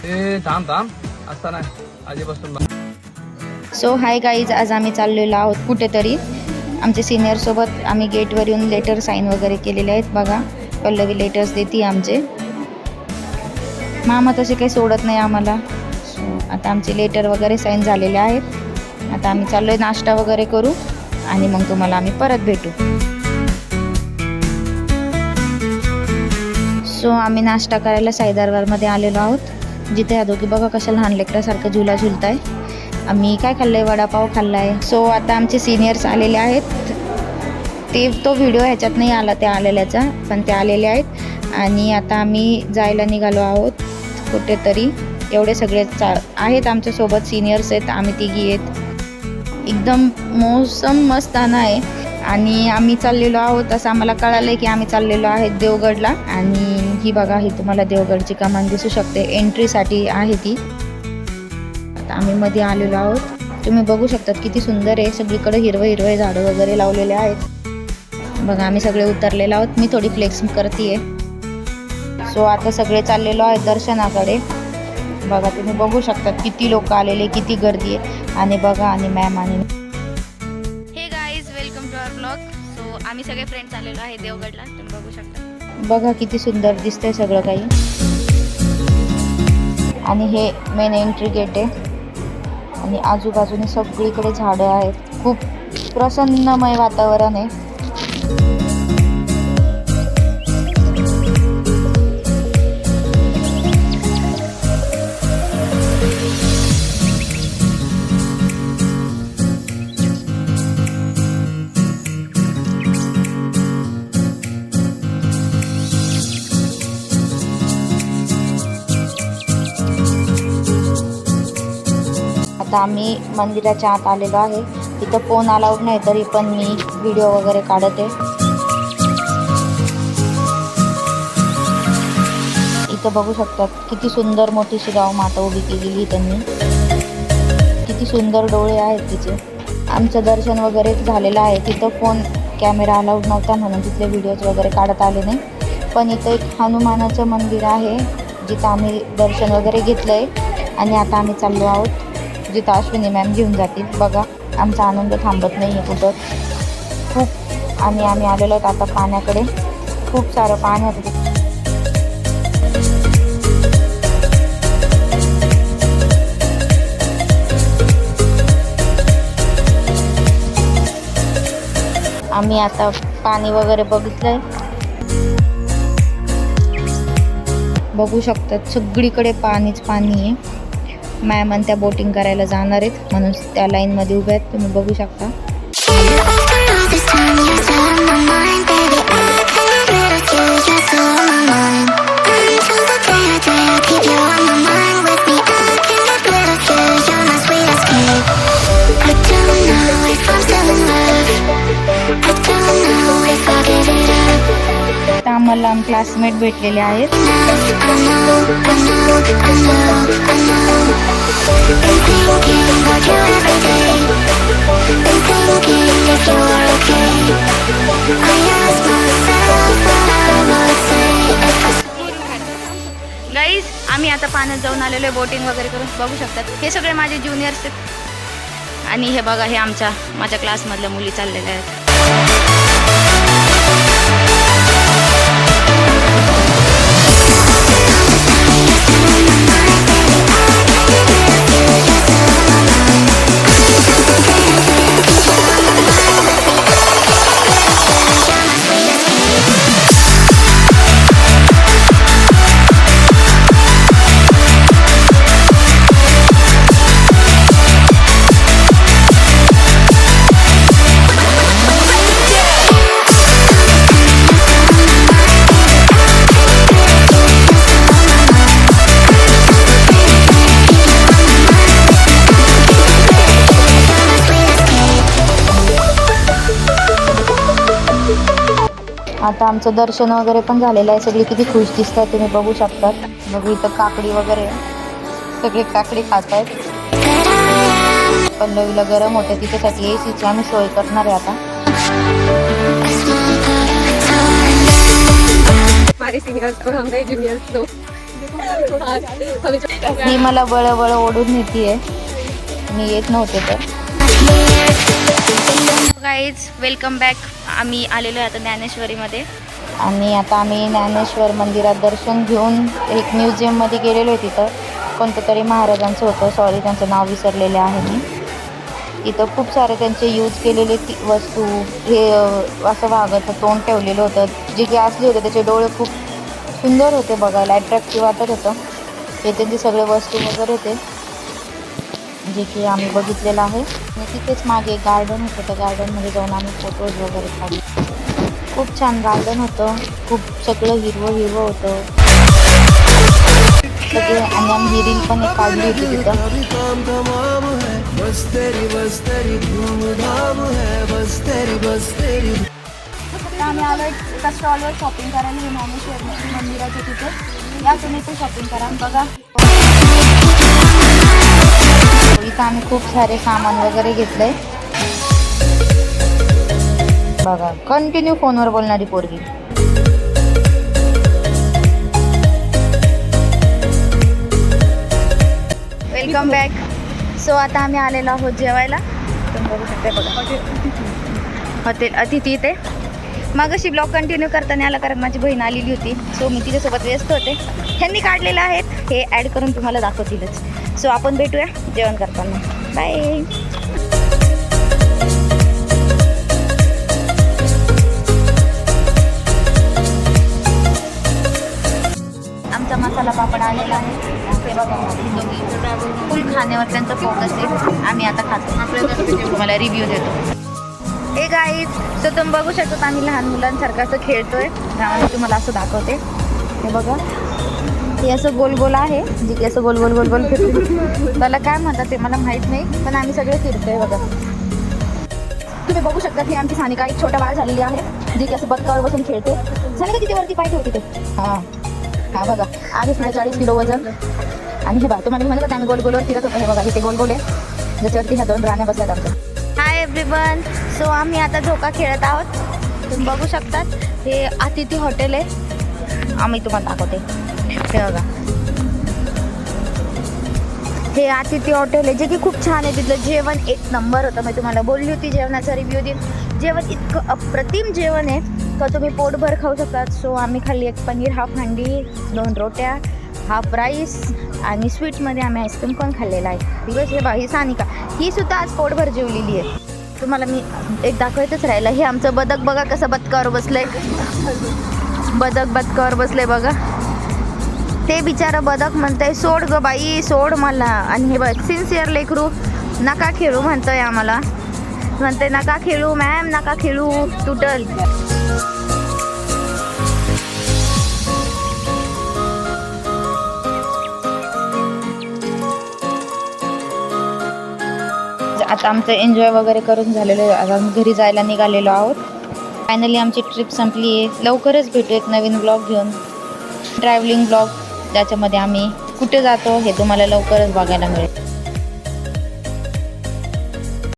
थांब थांब असता नाही आधीपासून. सो हाय गाईज, आज आम्ही चाललेलो आहोत कुठेतरी आमच्या सिनियर सोबत. आम्ही गेटवर येऊन लेटर साईन वगैरे केलेले आहेत. बघा, पल्लवी लेटर्स देते आमचे. मामा तसे काही सोडत नाही आम्हाला. सो आता आमचे लेटर वगैरे साईन झालेले आहेत. आता आम्ही चाललोय नाश्ता वगैरे करू आणि मग तुम्हाला आम्ही परत भेटू. सो आम्ही नाश्ता करायला साईदरबारमध्ये आलेलो आहोत, जिथे ह्या दोघी बघा कशा लहान लेकरासारखं झुला झुलताय. आम्ही काय खाल्लं आहे, वडापाव खाल्ला आहे. सो आता आमचे सिनियर्स आलेले आहेत. तो व्हिडिओ ह्याच्यात नाही आला त्या आलेल्याचा, पण ते आलेले आहेत. आणि आता आम्ही जायला निघालो आहोत कुठेतरी. एवढे सगळे आहेत आमच्यासोबत, सिनियर्स आहेत, आम्ही तिघी आहेत. एकदम मौसम मस्ताना आहे. आणि आम्ही चाललेलो आहोत असं आम्हाला कळालं आहे की आम्ही चाललेलो आहे देवगडला. आणि ही बघा, ही तुम्हाला देवगडची कमान दिसू शकते, एंट्रीसाठी आहे ती. आता आम्ही मध्ये आलेलो आहोत. तुम्ही बघू शकतात किती सुंदर आहे. सगळीकडे हिरवं हिरवं झाडं वगैरे लावलेले आहेत. बघा, आम्ही सगळे उतरलेलो आहोत. मी थोडी फ्लेक्स करते. सो आता सगळे चाललेलो आहेत दर्शनाकडे. बघा, तुम्ही बघू शकतात किती लोक आलेले, किती गर्दी आहे. आणि बघा, आणि मॅम आणि hey guys, welcome to our blog. सो आम्ही सगळे फ्रेंड्स आलेलो आहे देवगडला, तुम्ही बघू शकता. बघा किती सुंदर दिसतंय सगळं काही. आणि हे मेन एंट्री गेट आहे. आणि आजूबाजूने सगळीकडे झाडं आहेत. खूप प्रसन्नमय वातावरण आहे. आता आम्ही मंदिराच्या आत आलेलो आहे. इथं फोन अलाउड नाही, तरी पण मी व्हिडिओ वगैरे काढते. इथं बघू शकतात किती सुंदर मोठीशी गाव माता उभी केलेली त्यांनी. किती सुंदर डोळे आहेत तिचे. आमचं दर्शन वगैरे झालेलं आहे. तिथं फोन कॅमेरा अलाउड नव्हता म्हणून तिथले व्हिडिओज वगैरे काढत आले नाही. पण इथं एक हनुमानाचं मंदिर आहे, जिथं आम्ही दर्शन वगैरे घेतलं आहे. आणि आता आम्ही चाललो आहोत जिथं अश्विनी मॅम घेऊन जातील. बघा, आमचा आनंद थांबत नाही आहे कुठं. खूप. आणि आम्ही आलेलो आहोत आता पाण्याकडे. खूप सारं पाणी आहे. आम्ही आता पाणी वगैरे बघितलंय. बघू शकतात सगळीकडे पाणीच पाणी आहे. मॅम आणि त्या बोटिंग करायला जाणार आहेत म्हणून त्या लाईनमध्ये उभ्या आहेत. तुम्ही बघू शकता. आम्हाला क्लासमेट भेटलेले आहेत. गाईज, आम्ही आता पाण्यात जाऊन आलेलो आहे बोटिंग वगैरे करून. बघू शकतात हे सगळे माझे ज्युनियर्स आहेत. आणि हे बघा, हे माझ्या क्लासमधल्या मुली चाललेल्या आहेत. आता आमचं दर्शन वगैरे पण झालेलं आहे. सगळी किती खुश दिसतात, तुम्ही बघू शकतात. बघू इथं काकडी वगैरे, सगळे काकडी खात आहेत. पल्लवीला गरम होते, तिच्यासाठी एसीची आम्ही सोय करणार आहे आता. हमारे सीनियर्स को हम गए जूनियर्स को ही मला बळ ओढून नेतीये, मी येत नव्हते तर. Guys welcome back. आम्ही आलेलो आहे आता ज्ञानेश्वरीमध्ये आणि आता आम्ही ज्ञानेश्वर मंदिरात दर्शन घेऊन एक म्युझियममध्ये गेलेलो आहे. तिथं कोणतं तरी महाराजांचं होतं, सॉरी त्यांचं नाव विसरलेले आहे मी. इथं खूप सारे त्यांचे यूज केलेले वस्तू, हे असं वाघाचं तोंड ठेवलेलं होतं, जे की असले होते त्याचे डोळे खूप सुंदर होते, बघायला अट्रॅक्टिव्ह वाटत होतं. हे त्यांचे सगळे वस्तू वगैरे होते जे की आम्ही बघितलेलं आहे. आणि तिथेच मागे गार्डन होतं, त्या गार्डनमध्ये जाऊन आम्ही फोटोज वगैरे काढले. खूप छान गार्डन होतं, खूप सगळं हिरवं होतं सगळे. आणि आम्ही ही रील पण एक काढली होती तिथं. आम्ही आलो एका स्टॉलवर शॉपिंग करायला ज्ञानेश्वर मंदिराच्या तिथे. या तुम्ही पण शॉपिंग करा. बघा इथं आम्ही खूप सारे सामान वगैरे घेतलंय. बघा कंटिन्यू फोनवर बोलणारी पोरगी. Welcome back. सो आता आम्ही आलेलो आहोत जेवायला. तुम्ही बघू शकता बघा हॉटेल अतिथी इथे. मग अशी ब्लॉग कंटिन्यू करताना आला कारण माझी बहीण आलेली होती, सो मी तिच्यासोबत व्यस्त होते. ह्यांनी काढलेलं आहेत, हे ॲड करून तुम्हाला दाखवतीलच. सो आपण भेटूया जेवण करताना. बाय. आमचा मसाला पापड आलेला आहे. हे बघा फुल खाण्यावर त्यांचा फोकस आहे. आम्ही आता खातो, तुम्हाला रिव्ह्यू देतो. हे गाईज, सो तुम्ही बघू शकता आम्ही लहान मुलांसारखं असं खेळतोय. त्यामुळे तुम्हाला असं दाखवते. हे बघा, हे असं गोल गोल आहे, जे की असं गोल गोल फिरते. त्याला काय म्हणतात ते मला माहीत नाही, पण आम्ही सगळे फिरतोय. बघा तुम्ही बघू शकता की आमची सानिका एक छोटा बाळ झालेली आहे, जे की असं बदकावर बसून खेळते. सानिका किती वरती पाय ठेवते ते. हा बघा, आहे 40 किलो वजन. आणि हे बघा तुम्हाला म्हणत होतं आम्ही गोल गोलवर फिरत होतो. हे बघा इथे गोल गोल आहे, ज्याच्यावरती ह्या 2 राण्या बसल्यात आमच्या. Hi everyone. सो आम्ही आता झोका खेळत आहोत. तुम्ही बघू शकतात हे अतिथी हॉटेल आहे. आम्ही तुम्हाला दाखवते. हे बघा, हे अतिथी हॉटेल आहे, जे की खूप छान आहे. तिथलं जेवण एक नंबर होतं. मी तुम्हाला बोलली होती जेवणाचा रिव्ह्यू देईन. जेवण इतकं अप्रतिम जेवण आहे का तुम्ही पोटभर खाऊ शकतात. सो आम्ही खाल्ली एक पनीर हाफ हंडी, 2 रोट्या, हाफ राईस आणि स्वीटमध्ये आम्ही आईस्क्रीम पण खाल्लेला आहे. दिवस हे बघा, ही सानिका ही सुद्धा आज पोटभर जेवलेली आहे. तुम्हाला मी एक दाखवायचंच राहिलं. हे आमचं बदक बघा कसं बदकावर बसलंय. बदकावर बसलंय बघा. ते बिचारं बदक म्हणतंय सोड ग बाई सोड मला. आणि हे बघ सिन्सिअर लेकरू नका खेळू म्हणतोय आम्हाला. म्हणते नका खेळू मॅम, नका खेळू, तुटल. आता आमचं एन्जॉय वगैरे करून झालेलं आहे. आता आम्ही घरी जायला निघालेलो आहोत. फायनली आमची ट्रिप संपली आहे. लवकरच भेटूयात नवीन ब्लॉग घेऊन, ट्रॅव्हलिंग ब्लॉग, ज्याच्यामध्ये आम्ही कुठे जातो हे तुम्हाला लवकरच बघायला मिळेल.